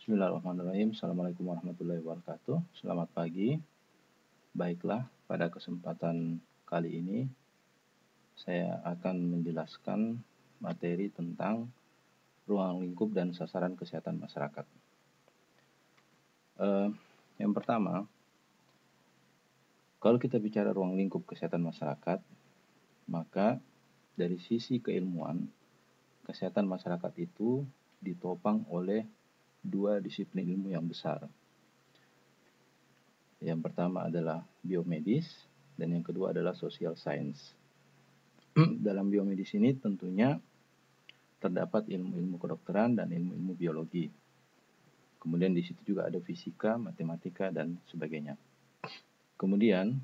Bismillahirrahmanirrahim. Assalamualaikum warahmatullahi wabarakatuh. Selamat pagi. Baiklah, pada kesempatan kali ini saya akan menjelaskan materi tentang ruang lingkup dan sasaran kesehatan masyarakat. Yang pertama, kalau kita bicara ruang lingkup kesehatan masyarakat, maka dari sisi keilmuan, kesehatan masyarakat itu ditopang oleh dua disiplin ilmu yang besar. Yang pertama adalah biomedis dan yang kedua adalah social science. Dalam biomedis ini tentunya terdapat ilmu-ilmu kedokteran dan ilmu-ilmu biologi. Kemudian di situ juga ada fisika, matematika, dan sebagainya. Kemudian,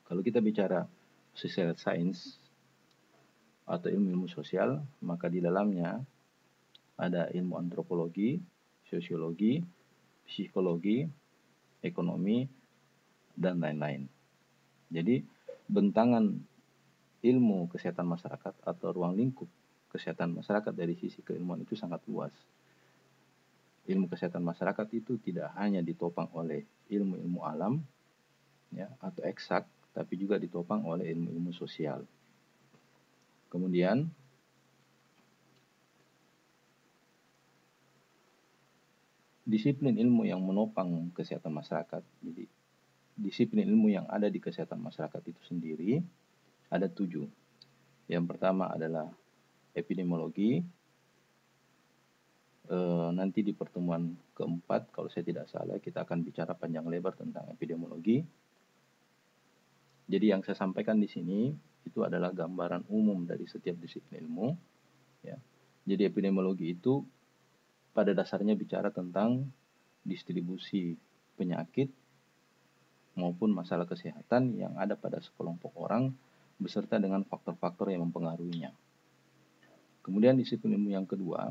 kalau kita bicara social science atau ilmu-ilmu sosial, maka di dalamnya ada ilmu antropologi, sosiologi, psikologi, ekonomi, dan lain-lain. Jadi, bentangan ilmu kesehatan masyarakat atau ruang lingkup kesehatan masyarakat dari sisi keilmuan itu sangat luas. Ilmu kesehatan masyarakat itu tidak hanya ditopang oleh ilmu-ilmu alam ya, atau eksak, tapi juga ditopang oleh ilmu-ilmu sosial. Kemudian disiplin ilmu yang menopang kesehatan masyarakat, jadi disiplin ilmu yang ada di kesehatan masyarakat itu sendiri ada 7. Yang pertama adalah epidemiologi. Nanti di pertemuan keempat, kalau saya tidak salah, kita akan bicara panjang lebar tentang epidemiologi. Jadi yang saya sampaikan di sini itu adalah gambaran umum dari setiap disiplin ilmu. Ya. Jadi epidemiologi itu pada dasarnya bicara tentang distribusi penyakit maupun masalah kesehatan yang ada pada sekelompok orang beserta dengan faktor-faktor yang mempengaruhinya. Kemudian disiplin ilmu yang kedua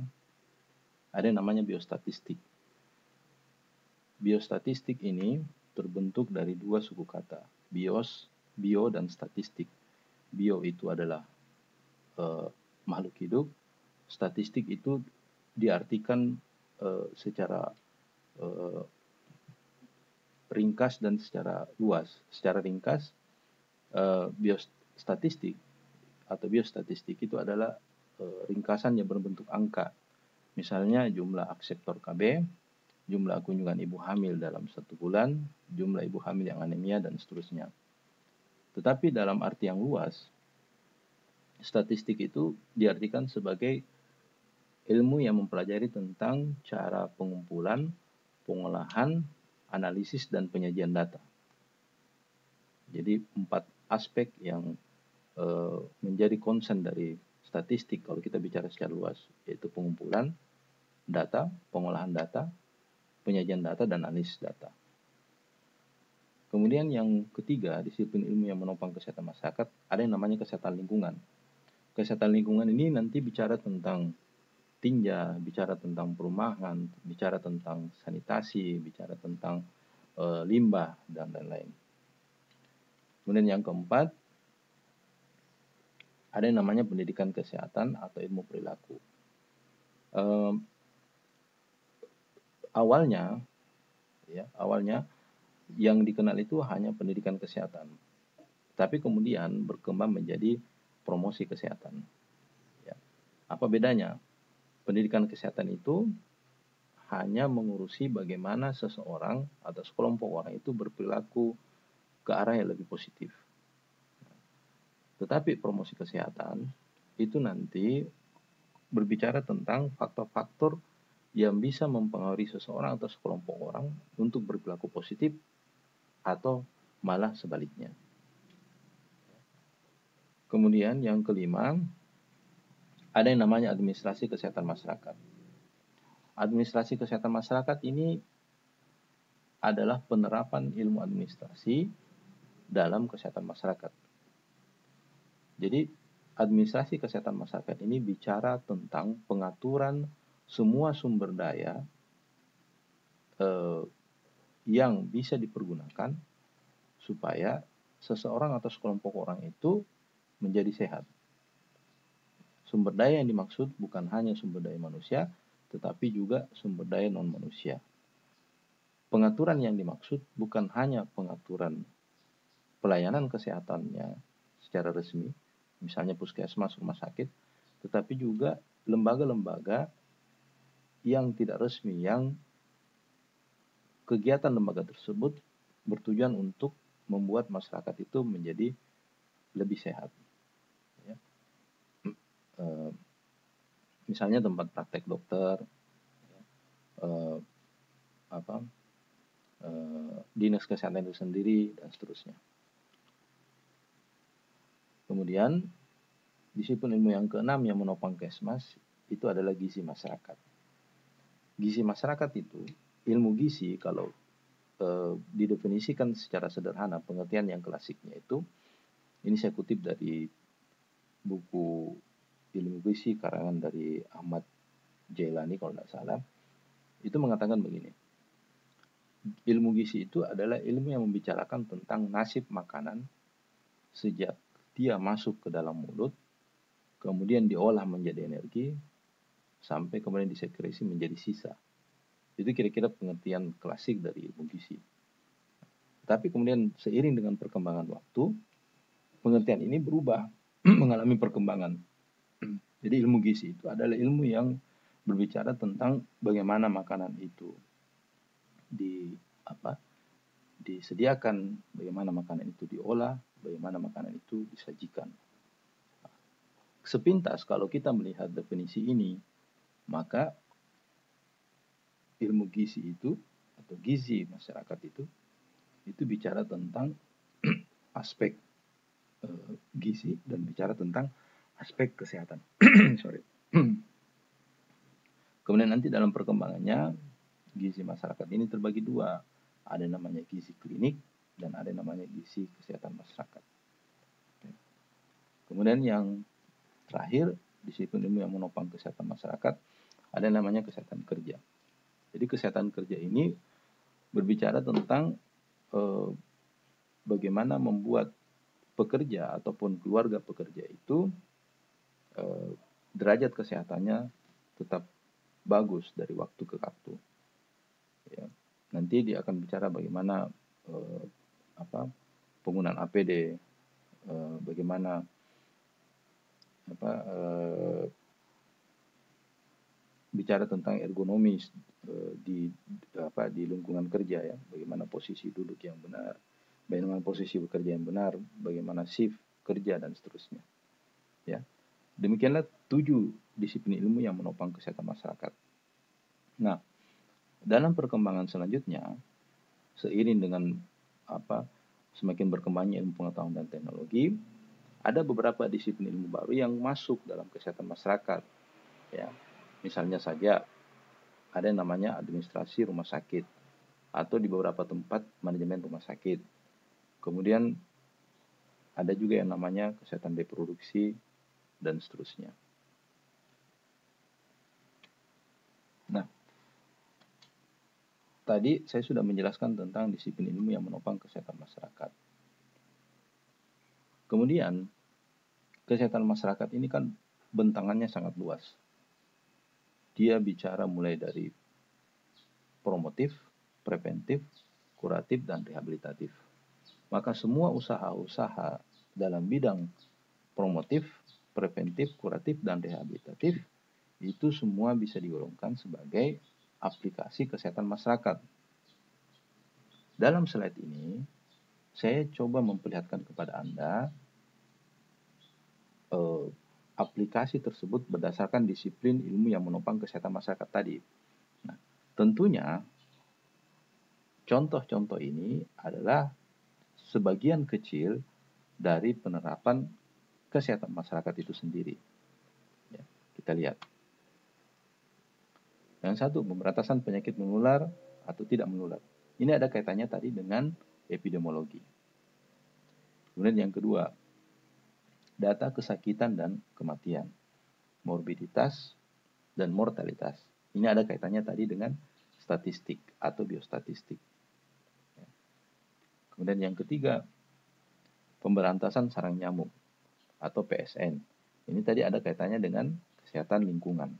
ada yang namanya biostatistik. Biostatistik ini terbentuk dari dua suku kata, bio dan statistik. Bio itu adalah makhluk hidup, statistik itu diartikan secara ringkas dan secara luas. Secara ringkas, biostatistik atau biostatistik itu adalah ringkasan yang berbentuk angka. Misalnya jumlah akseptor KB, jumlah kunjungan ibu hamil dalam 1 bulan, jumlah ibu hamil yang anemia, dan seterusnya. Tetapi dalam arti yang luas, statistik itu diartikan sebagai ilmu yang mempelajari tentang cara pengumpulan, pengolahan, analisis, dan penyajian data. Jadi 4 aspek yang menjadi concern dari statistik kalau kita bicara secara luas, yaitu pengumpulan data, pengolahan data, penyajian data, dan analisis data. Kemudian yang ketiga, disiplin ilmu yang menopang kesehatan masyarakat, ada yang namanya kesehatan lingkungan. Kesehatan lingkungan ini nanti bicara tentang tinja, bicara tentang perumahan, bicara tentang sanitasi, bicara tentang limbah, dan lain-lain. Kemudian yang keempat, ada yang namanya pendidikan kesehatan atau ilmu perilaku. Awalnya yang dikenal itu hanya pendidikan kesehatan, tapi kemudian berkembang menjadi promosi kesehatan. Ya. Apa bedanya? Pendidikan kesehatan itu hanya mengurusi bagaimana seseorang atau sekelompok orang itu berperilaku ke arah yang lebih positif. Tetapi promosi kesehatan itu nanti berbicara tentang faktor-faktor yang bisa mempengaruhi seseorang atau sekelompok orang untuk berperilaku positif atau malah sebaliknya. Kemudian yang kelima, ada yang namanya administrasi kesehatan masyarakat. Administrasi kesehatan masyarakat ini adalah penerapan ilmu administrasi dalam kesehatan masyarakat. Jadi administrasi kesehatan masyarakat ini bicara tentang pengaturan semua sumber daya yang bisa dipergunakan supaya seseorang atau sekelompok orang itu menjadi sehat. Sumber daya yang dimaksud bukan hanya sumber daya manusia, tetapi juga sumber daya non-manusia. Pengaturan yang dimaksud bukan hanya pengaturan pelayanan kesehatannya secara resmi, misalnya puskesmas, rumah sakit, tetapi juga lembaga-lembaga yang tidak resmi, yang kegiatan lembaga tersebut bertujuan untuk membuat masyarakat itu menjadi lebih sehat. Ya. Misalnya tempat praktek dokter, dinas kesehatan itu sendiri, dan seterusnya. Kemudian disiplin ilmu yang keenam yang menopang Kesmas itu adalah gizi masyarakat. Gizi masyarakat itu, ilmu gizi kalau didefinisikan secara sederhana, pengertian yang klasiknya itu, ini saya kutip dari buku ilmu gizi karangan dari Ahmad Jailani kalau tidak salah, itu mengatakan begini, ilmu gizi itu adalah ilmu yang membicarakan tentang nasib makanan sejak dia masuk ke dalam mulut, kemudian diolah menjadi energi, sampai kemudian disekresi menjadi sisa. Itu kira-kira pengertian klasik dari ilmu gizi. Tapi kemudian seiring dengan perkembangan waktu, pengertian ini berubah, mengalami perkembangan. Jadi ilmu gizi itu adalah ilmu yang berbicara tentang bagaimana makanan itu disediakan, bagaimana makanan itu diolah, bagaimana makanan itu disajikan. Sepintas kalau kita melihat definisi ini, maka ilmu gizi itu atau gizi masyarakat itu bicara tentang aspek gizi dan bicara tentang aspek kesehatan. Sorry. Kemudian nanti dalam perkembangannya gizi masyarakat ini terbagi dua, ada namanya gizi klinik dan ada namanya gizi kesehatan masyarakat. Kemudian yang terakhir, disiplin ilmu yang menopang kesehatan masyarakat, ada namanya kesehatan kerja. Jadi kesehatan kerja ini berbicara tentang bagaimana membuat pekerja ataupun keluarga pekerja itu derajat kesehatannya tetap bagus dari waktu ke waktu. Ya. Nanti dia akan bicara bagaimana penggunaan APD, bagaimana bicara tentang ergonomis di lingkungan kerja, ya, bagaimana posisi duduk yang benar, bagaimana posisi bekerja yang benar, bagaimana shift kerja dan seterusnya. Ya, demikianlah 7 disiplin ilmu yang menopang kesehatan masyarakat. Nah, dalam perkembangan selanjutnya, seiring dengan semakin berkembangnya ilmu pengetahuan dan teknologi, ada beberapa disiplin ilmu baru yang masuk dalam kesehatan masyarakat. Ya, misalnya saja ada yang namanya administrasi rumah sakit atau di beberapa tempat manajemen rumah sakit. Kemudian ada juga yang namanya kesehatan reproduksi dan seterusnya. Nah, tadi saya sudah menjelaskan tentang disiplin ilmu yang menopang kesehatan masyarakat. Kemudian, kesehatan masyarakat ini kan bentangannya sangat luas. Dia bicara mulai dari promotif, preventif, kuratif, dan rehabilitatif. Maka semua usaha-usaha dalam bidang promotif, preventif, kuratif, dan rehabilitatif itu semua bisa digolongkan sebagai aplikasi kesehatan masyarakat. Dalam slide ini, saya coba memperlihatkan kepada Anda aplikasi tersebut berdasarkan disiplin ilmu yang menopang kesehatan masyarakat tadi. Nah, tentunya contoh-contoh ini adalah sebagian kecil dari penerapan kesehatan masyarakat itu sendiri. Ya, kita lihat. Yang satu, pemberantasan penyakit menular atau tidak menular. Ini ada kaitannya tadi dengan epidemiologi. Kemudian yang kedua, data kesakitan dan kematian, morbiditas dan mortalitas. Ini ada kaitannya tadi dengan statistik atau biostatistik. Kemudian yang ketiga, pemberantasan sarang nyamuk atau PSN. Ini tadi ada kaitannya dengan kesehatan lingkungan.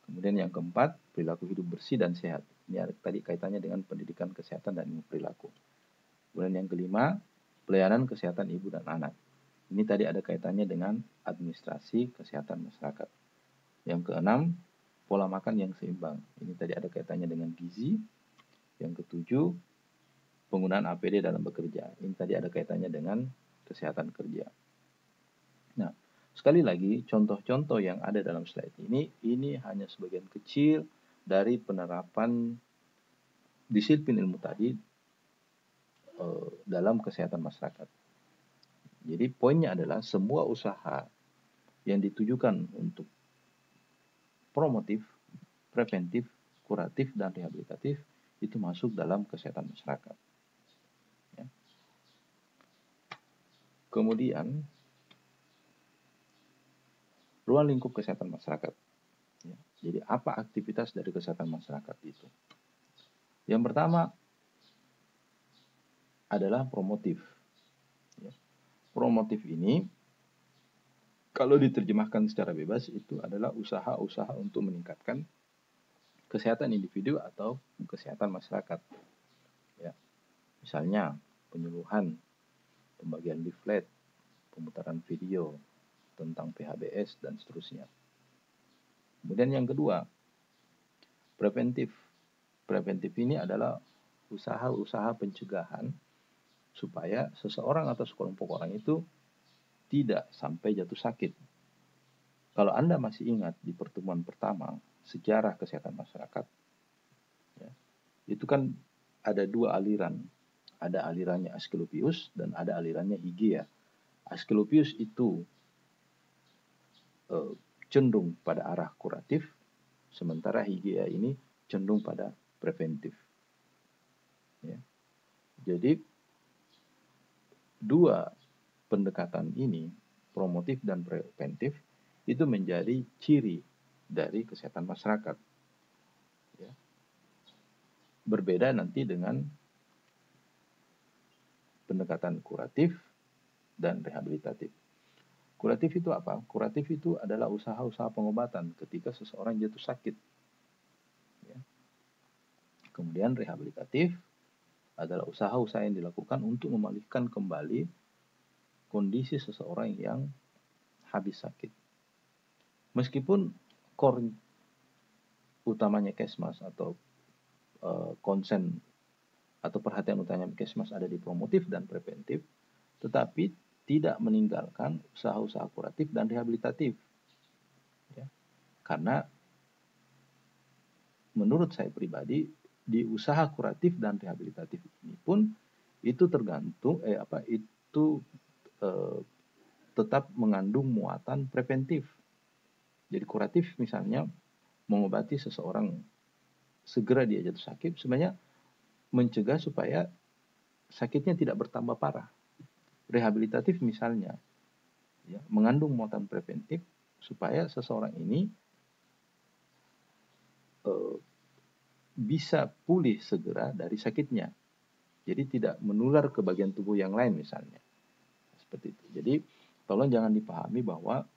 Kemudian yang keempat, perilaku hidup bersih dan sehat. Ini tadi kaitannya dengan pendidikan kesehatan dan ilmu perilaku. Kemudian yang kelima, pelayanan kesehatan ibu dan anak. Ini tadi ada kaitannya dengan administrasi kesehatan masyarakat. Yang keenam, pola makan yang seimbang. Ini tadi ada kaitannya dengan gizi. Yang ketujuh, penggunaan APD dalam bekerja. Ini tadi ada kaitannya dengan kesehatan kerja. Nah, sekali lagi, contoh-contoh yang ada dalam slide ini hanya sebagian kecil dari penerapan disiplin ilmu tadi dalam kesehatan masyarakat. Jadi poinnya adalah semua usaha yang ditujukan untuk promotif, preventif, kuratif, dan rehabilitatif itu masuk dalam kesehatan masyarakat. Ya. Kemudian, ruang lingkup kesehatan masyarakat. Ya. Jadi apa aktivitas dari kesehatan masyarakat itu? Yang pertama adalah promotif. Ya. Promotif ini kalau diterjemahkan secara bebas itu adalah usaha-usaha untuk meningkatkan kesehatan individu atau kesehatan masyarakat. Ya. Misalnya penyuluhan, pembagian leaflet, pemutaran video tentang PHBS dan seterusnya. Kemudian yang kedua, preventif. Preventif ini adalah usaha-usaha pencegahan supaya seseorang atau sekelompok orang itu tidak sampai jatuh sakit. Kalau Anda masih ingat di pertemuan pertama, sejarah kesehatan masyarakat, ya, itu kan ada dua aliran. Ada alirannya Asclepius dan ada alirannya Hygieia. Asclepius itu cenderung pada arah kuratif, sementara Hygieia ini cenderung pada preventif. Ya. Jadi, dua pendekatan ini, promotif dan preventif, itu menjadi ciri dari kesehatan masyarakat. Ya. Berbeda nanti dengan pendekatan kuratif dan rehabilitatif. Kuratif itu apa? Kuratif itu adalah usaha-usaha pengobatan ketika seseorang jatuh sakit. Ya. Kemudian rehabilitatif adalah usaha-usaha yang dilakukan untuk memulihkan kembali kondisi seseorang yang habis sakit. Meskipun core utamanya Kesmas atau konsen atau perhatian utamanya Kesmas ada di promotif dan preventif, tetapi tidak meninggalkan usaha-usaha kuratif dan rehabilitatif. Ya. Karena menurut saya pribadi, di usaha kuratif dan rehabilitatif ini pun itu tergantung tetap mengandung muatan preventif. Jadi kuratif misalnya mengobati seseorang segera dia jatuh sakit, sebenarnya mencegah supaya sakitnya tidak bertambah parah. Rehabilitatif misalnya ya, mengandung muatan preventif supaya seseorang ini bisa pulih segera dari sakitnya. Jadi tidak menular ke bagian tubuh yang lain misalnya. Seperti itu. Jadi tolong jangan dipahami bahwa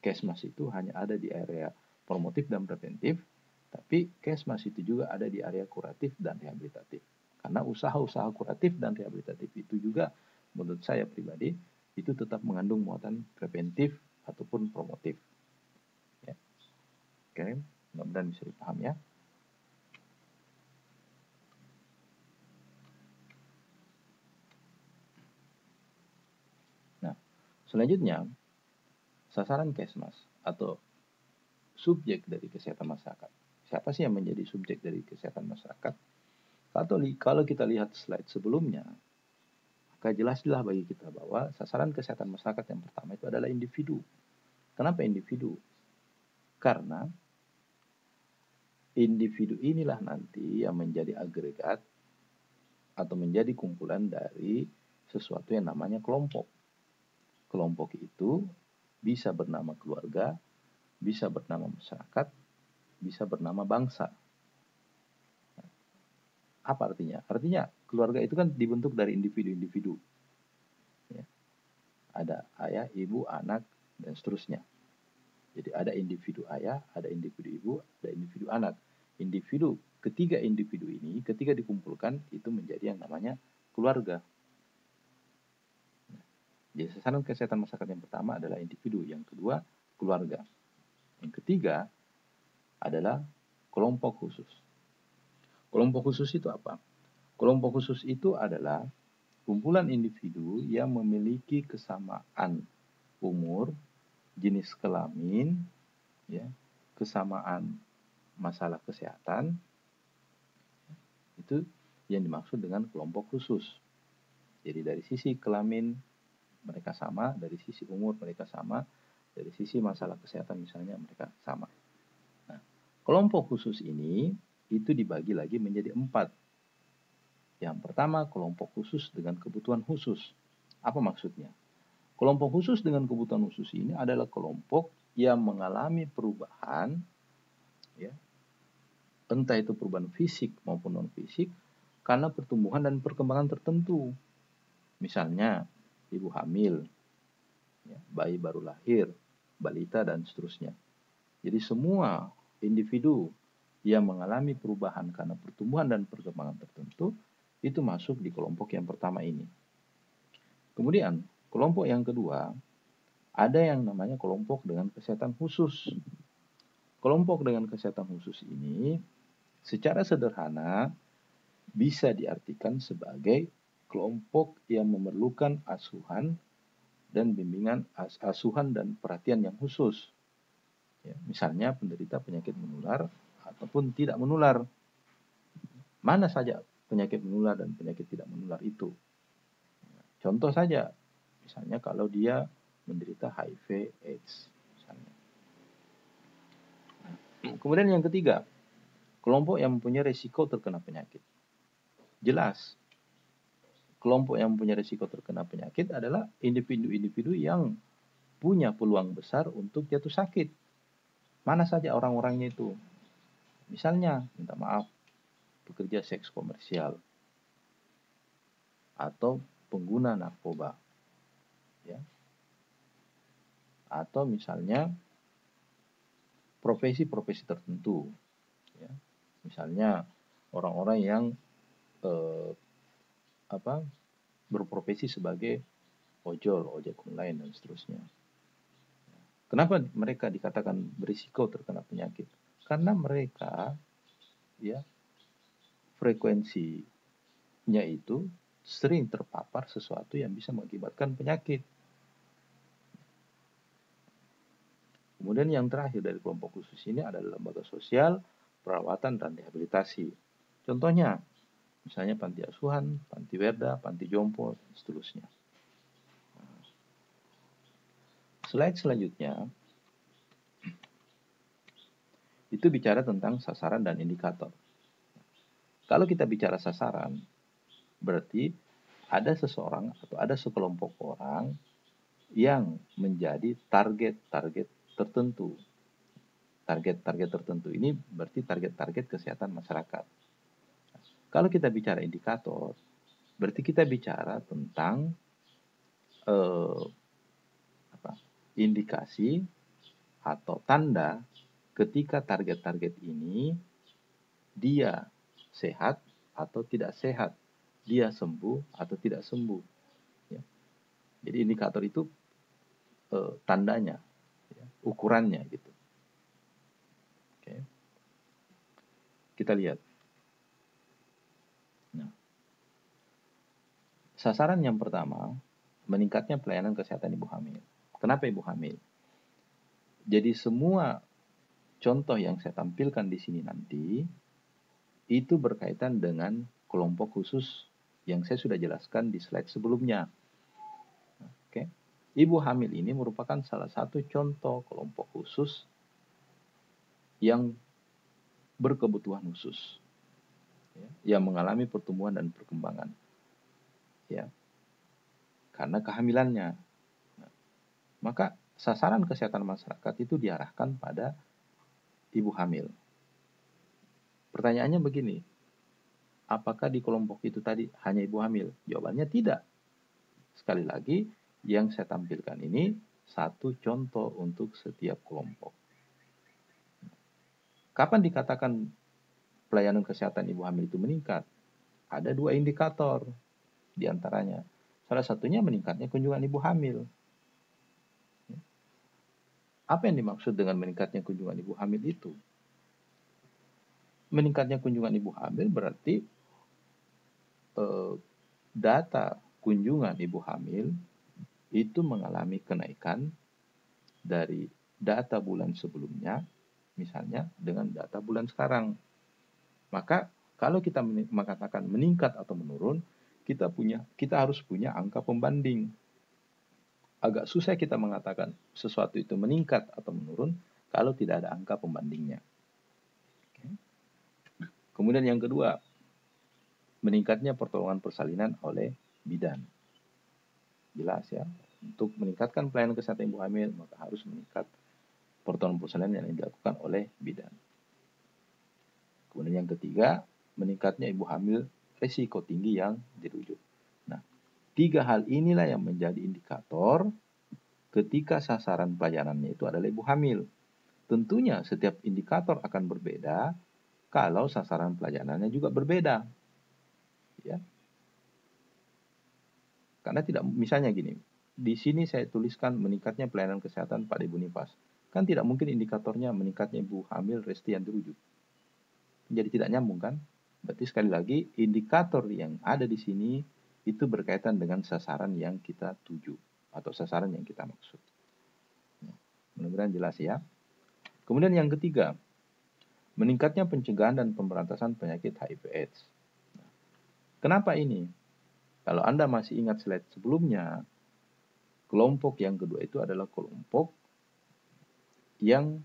Kesmas itu hanya ada di area promotif dan preventif, tapi Kesmas itu juga ada di area kuratif dan rehabilitatif. Karena usaha-usaha kuratif dan rehabilitatif itu juga menurut saya pribadi itu tetap mengandung muatan preventif ataupun promotif. Ya. Oke, mudah-mudahan bisa dipahami ya. Nah, selanjutnya sasaran Kesmas atau subjek dari kesehatan masyarakat. Siapa sih yang menjadi subjek dari kesehatan masyarakat? Kalau kita lihat slide sebelumnya, maka jelaslah bagi kita bahwa sasaran kesehatan masyarakat yang pertama itu adalah individu. Kenapa individu? Karena individu inilah nanti yang menjadi agregat atau menjadi kumpulan dari sesuatu yang namanya kelompok. Kelompok itu bisa bernama keluarga, bisa bernama masyarakat, bisa bernama bangsa. Apa artinya? Artinya keluarga itu kan dibentuk dari individu-individu. Ya. Ada ayah, ibu, anak, dan seterusnya. Jadi ada individu ayah, ada individu ibu, ada individu anak. Ketiga individu ini ketika dikumpulkan itu menjadi yang namanya keluarga. Jadi sasaran kesehatan masyarakat yang pertama adalah individu, yang kedua keluarga. Yang ketiga adalah kelompok khusus. Kelompok khusus itu apa? Kelompok khusus itu adalah kumpulan individu yang memiliki kesamaan umur, jenis kelamin, ya, kesamaan masalah kesehatan, itu yang dimaksud dengan kelompok khusus. Jadi dari sisi kelamin mereka sama, dari sisi umur mereka sama, dari sisi masalah kesehatan misalnya mereka sama. Nah, kelompok khusus ini itu dibagi lagi menjadi 4. Yang pertama, kelompok khusus dengan kebutuhan khusus. Apa maksudnya? Kelompok khusus dengan kebutuhan khusus ini adalah kelompok yang mengalami perubahan, ya, entah itu perubahan fisik maupun non fisik, karena pertumbuhan dan perkembangan tertentu. Misalnya, ibu hamil, ya, bayi baru lahir, balita, dan seterusnya. Jadi semua individu yang mengalami perubahan karena pertumbuhan dan perkembangan tertentu, itu masuk di kelompok yang pertama ini. Kemudian, kelompok yang kedua, ada yang namanya kelompok dengan kesehatan khusus. Kelompok dengan kesehatan khusus ini, secara sederhana, bisa diartikan sebagai kelompok yang memerlukan asuhan dan bimbingan, asuhan dan perhatian yang khusus. Ya, misalnya penderita penyakit menular ataupun tidak menular. Mana saja penyakit menular dan penyakit tidak menular itu. Contoh saja, misalnya kalau dia menderita HIV AIDS. Misalnya. Kemudian yang ketiga, kelompok yang mempunyai risiko terkena penyakit. Jelas, kelompok yang mempunyai risiko terkena penyakit adalah individu-individu yang punya peluang besar untuk jatuh sakit. Mana saja orang-orangnya itu. Misalnya, minta maaf, pekerja seks komersial atau pengguna narkoba. Ya. Atau misalnya profesi-profesi tertentu. Ya. Misalnya orang-orang yang berprofesi sebagai ojol, ojek online, dan seterusnya. Kenapa mereka dikatakan berisiko terkena penyakit? Karena mereka, ya, frekuensinya itu sering terpapar sesuatu yang bisa mengakibatkan penyakit. Kemudian yang terakhir dari kelompok khusus ini adalah lembaga sosial, perawatan, dan rehabilitasi. Contohnya, misalnya panti asuhan, panti werda, panti jompo, dan seterusnya. Slide selanjutnya, itu bicara tentang sasaran dan indikator. Kalau kita bicara sasaran, berarti ada seseorang atau ada sekelompok orang yang menjadi target-target tertentu. Target-target tertentu ini berarti target-target kesehatan masyarakat. Kalau kita bicara indikator, berarti kita bicara tentang indikasi atau tanda ketika target-target ini dia sehat atau tidak sehat, dia sembuh atau tidak sembuh. Ya. Jadi indikator itu tandanya, ya, ukurannya gitu. Oke. Kita lihat. Nah, sasaran yang pertama, meningkatnya pelayanan kesehatan ibu hamil. Kenapa ibu hamil? Jadi semua contoh yang saya tampilkan di sini nanti itu berkaitan dengan kelompok khusus yang saya sudah jelaskan di slide sebelumnya. Oke. Ibu hamil ini merupakan salah satu contoh kelompok khusus yang berkebutuhan khusus, ya, yang mengalami pertumbuhan dan perkembangan, ya, karena kehamilannya. Nah, maka sasaran kesehatan masyarakat itu diarahkan pada ibu hamil. Pertanyaannya begini, apakah di kelompok itu tadi hanya ibu hamil? Jawabannya tidak. Sekali lagi, yang saya tampilkan ini satu contoh untuk setiap kelompok. Kapan dikatakan pelayanan kesehatan ibu hamil itu meningkat? Ada 2 indikator diantaranya. Salah satunya meningkatnya kunjungan ibu hamil. Apa yang dimaksud dengan meningkatnya kunjungan ibu hamil itu? Meningkatnya kunjungan ibu hamil berarti data kunjungan ibu hamil itu mengalami kenaikan dari data bulan sebelumnya, misalnya dengan data bulan sekarang. Maka kalau kita mengatakan meningkat atau menurun, kita harus punya angka pembanding. Agak susah kita mengatakan sesuatu itu meningkat atau menurun kalau tidak ada angka pembandingnya. Kemudian yang kedua, meningkatnya pertolongan persalinan oleh bidan. Jelas ya, untuk meningkatkan pelayanan kesehatan ibu hamil, maka harus meningkat pertolongan persalinan yang dilakukan oleh bidan. Kemudian yang ketiga, meningkatnya ibu hamil risiko tinggi yang dirujuk. Nah, 3 hal inilah yang menjadi indikator ketika sasaran pelayanannya itu adalah ibu hamil. Tentunya setiap indikator akan berbeda kalau sasaran pelayanannya juga berbeda. Ya. Karena tidak, misalnya gini, di sini saya tuliskan meningkatnya pelayanan kesehatan pada ibu nifas. Kan tidak mungkin indikatornya meningkatnya ibu hamil resti yang dirujuk. Jadi tidak nyambung kan? Berarti sekali lagi indikator yang ada di sini itu berkaitan dengan sasaran yang kita tuju atau sasaran yang kita maksud. Mudah-mudahan jelas ya. Kemudian yang ketiga, meningkatnya pencegahan dan pemberantasan penyakit HIV/AIDS. Kenapa ini? Kalau Anda masih ingat slide sebelumnya, kelompok yang kedua itu adalah kelompok yang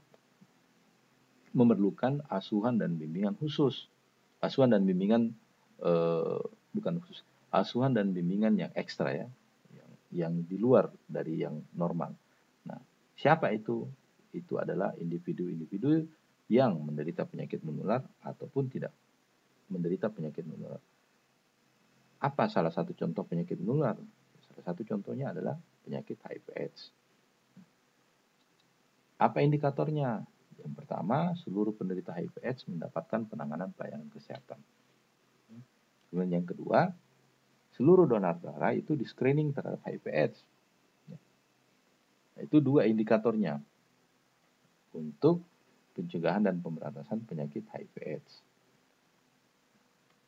memerlukan asuhan dan bimbingan khusus. Asuhan dan bimbingan bukan khusus, asuhan dan bimbingan yang ekstra ya, yang di luar dari yang normal. Nah, siapa itu? Itu adalah individu-individu yang menderita penyakit menular ataupun tidak menderita penyakit menular. Apa salah satu contoh penyakit menular? Salah satu contohnya adalah penyakit HIV/AIDS. Apa indikatornya? Yang pertama, seluruh penderita HIV/AIDS mendapatkan penanganan pelayanan kesehatan. Kemudian yang kedua, seluruh donor darah itu di screening terhadap HIV/AIDS. Nah, itu 2 indikatornya untuk pencegahan dan pemberantasan penyakit HIV/AIDS.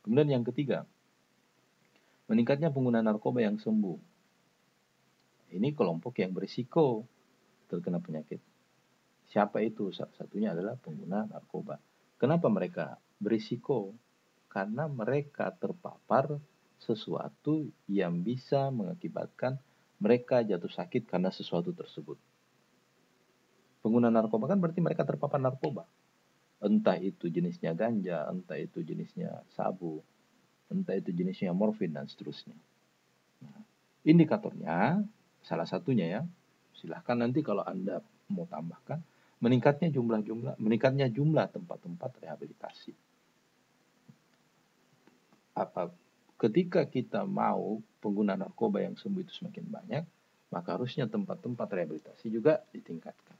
Kemudian yang ketiga, meningkatnya pengguna narkoba yang sembuh. Ini kelompok yang berisiko terkena penyakit. Siapa itu? Salah satunya adalah pengguna narkoba. Kenapa mereka berisiko? Karena mereka terpapar sesuatu yang bisa mengakibatkan mereka jatuh sakit karena sesuatu tersebut. Pengguna narkoba kan berarti mereka terpapar narkoba. Entah itu jenisnya ganja, entah itu jenisnya sabu, entah itu jenisnya morfin, dan seterusnya. Nah, indikatornya, salah satunya ya, silahkan nanti kalau Anda mau tambahkan, meningkatnya jumlah tempat-tempat rehabilitasi. Ketika kita mau pengguna narkoba yang sembuh itu semakin banyak, maka harusnya tempat-tempat rehabilitasi juga ditingkatkan.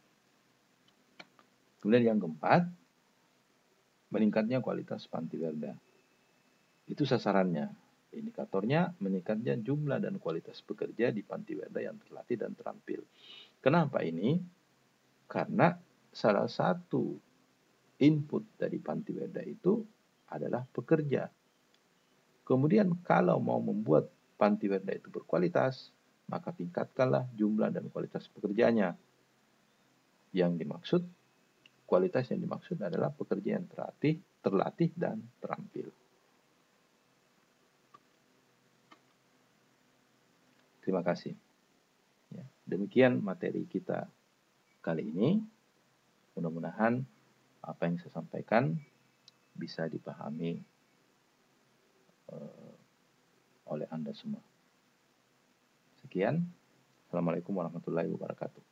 Kemudian yang keempat, meningkatnya kualitas panti werda. Itu sasarannya. Indikatornya meningkatnya jumlah dan kualitas pekerja di panti werda yang terlatih dan terampil. Kenapa ini? Karena salah satu input dari panti werda itu adalah pekerja. Kemudian kalau mau membuat panti werda itu berkualitas, maka tingkatkanlah jumlah dan kualitas pekerjanya. Kualitas yang dimaksud adalah pekerja yang terlatih dan terampil. Terima kasih. Ya, demikian materi kita kali ini. Mudah-mudahan apa yang saya sampaikan bisa dipahami oleh Anda semua. Sekian. Assalamualaikum warahmatullahi wabarakatuh.